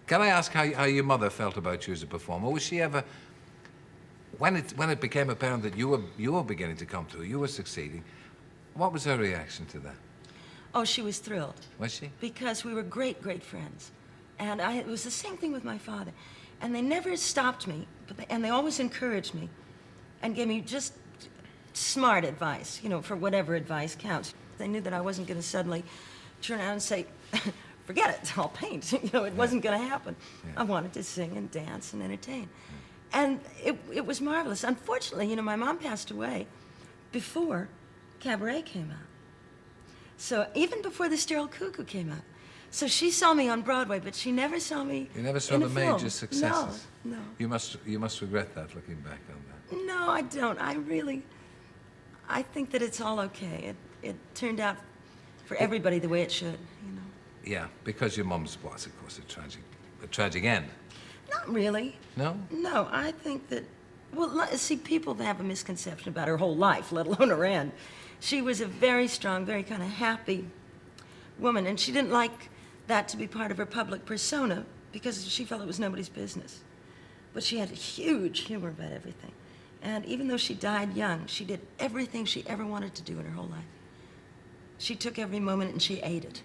Can I ask how your mother felt about you as a performer? Was she ever, when it became apparent that you were beginning to come through, you were succeeding, what was her reaction to that? Oh, she was thrilled. Was she? Because we were great, great friends. And it was the same thing with my father. And they never stopped me, and they always encouraged me and gave me just smart advice, you know, for whatever advice counts. They knew that I wasn't going to suddenly turn around and say, forget it, I'll paint. You know, it wasn't going to happen. I wanted to sing and dance and entertain. And it was marvelous. Unfortunately, you know, my mom passed away before Cabaret came out. So even before The Sterile Cuckoo came out. So she saw me on Broadway, but she never saw me You never saw in the a film. major successes? No, no. You must regret that, looking back on that. No, I don't. I think that it's all okay. It turned out for everybody the way it should, you know. Yeah, because your mum's was, of course, a tragic end. Not really. No? No, I think that, well, see, people have a misconception about her whole life, let alone her end. She was a very strong, very kind of happy woman, and she didn't like that to be part of her public persona because she felt it was nobody's business. But she had a huge humor about everything. And even though she died young, she did everything she ever wanted to do in her whole life. She took every moment and she ate it.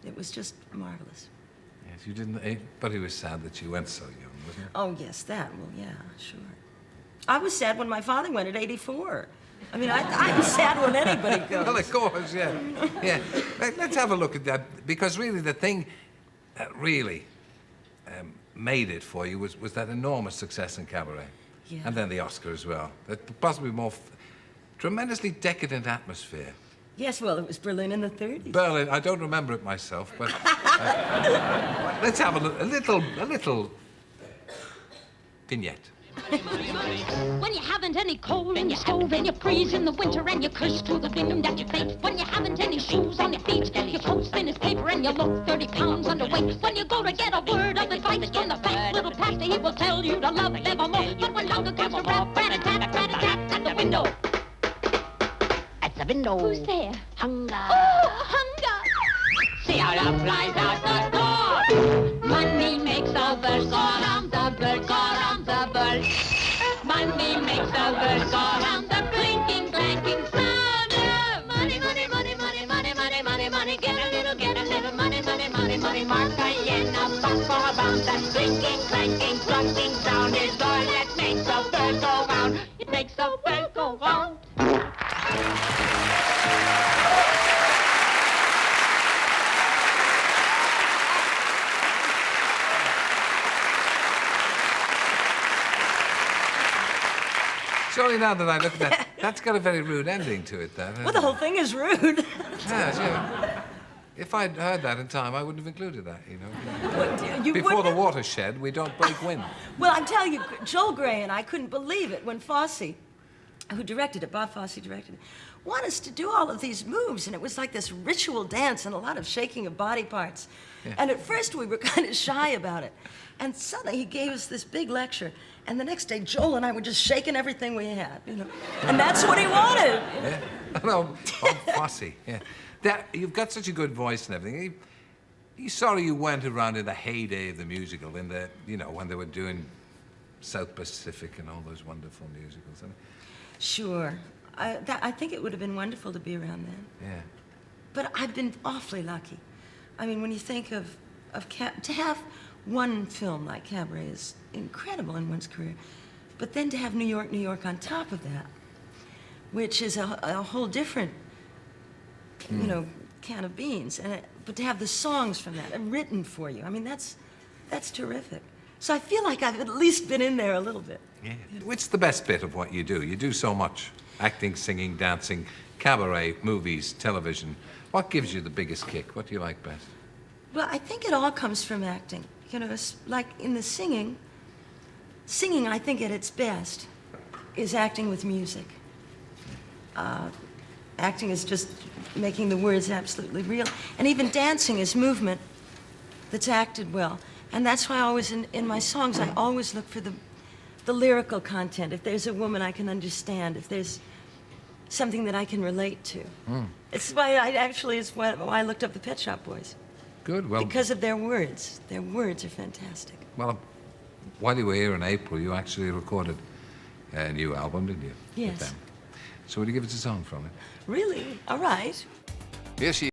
It was just marvelous. Yes, you didn't, but it was sad that she went so young, wasn't it? Oh, yes, that, well, yeah, sure. I was sad when my father went at 84. I mean, I'm sad when anybody goes. Well, of course, yeah. Yeah. Let's have a look at that, because really the thing that really made it for you was that enormous success in Cabaret. Yeah. And then the Oscar as well. That possibly more tremendously decadent atmosphere. Yes, well, it was Berlin in the 30s. Berlin, I don't remember it myself, but let's have a little vignette. When you haven't any coal in your stove and you freeze in the winter and you curse to the wind that you fate. When you haven't any shoes on your feet, your coat's thin as paper and you look 30 pounds underweight. When you go to get a word of advice from the fat little pastor, he will tell you to love nevermore. But when hunger comes to rap, rat-a-tat at the window. At the window. Who's there? Hunger. Oh, hunger! See how love flies out the door. Money makes the birds go round, the birds go round, the birds. Money makes the birds go round, the clinking, clanking sound of money, money, money, money, money, money, money, money. Get a little money, money, money, money. Mark a yen, a buck for a bound. That clinking, clanking, clunking sound is all that makes the bird go round. It makes the bird go round. Surely now that I look at that, that's got a very rude ending to it, then. Well, the whole thing is rude. Yes, yeah. If I'd heard that in time, I wouldn't have included that, you know. What, you Before the wouldn't? watershed, we don't break wind. Well, I'm telling you, Joel Grey and I couldn't believe it when Fosse, who directed it, Bob Fosse directed it, wanted us to do all of these moves, and it was like this ritual dance and a lot of shaking of body parts. Yeah. And at first we were kind of shy about it. And suddenly he gave us this big lecture, and the next day Joel and I were just shaking everything we had, you know. And that's what he wanted. Yeah? No, Bob Fosse, yeah. You've got such a good voice and everything. He's sorry you weren't around in the heyday of the musical, in the, you know, when they were doing South Pacific and all those wonderful musicals. I mean, Sure. I think it would have been wonderful to be around then. yeah. But I've been awfully lucky. I mean, when you think of to have one film like Cabaret is incredible in one's career. But then to have New York, New York on top of that, which is a whole different, you know, can of beans. But to have the songs from that written for you, I mean, that's terrific. So I feel like I've at least been in there a little bit. Yeah. What's the best bit of what you do? You do so much. Acting, singing, dancing, cabaret, movies, television. What gives you the biggest kick? What do you like best? Well, I think it all comes from acting. You know, it's like in the singing, I think at its best is acting with music. Acting is just making the words absolutely real. And even dancing is movement that's acted well. And that's why I always, in my songs, I always look for the lyrical content. If there's a woman I can understand, if there's something that I can relate to. It's why it's why I looked up the Pet Shop Boys. Good. Well, because of their words. Their words are fantastic. well, while you were here in April, you actually recorded a new album, didn't you? Yes. With them. So would you give us a song from it? Really? All right. Here she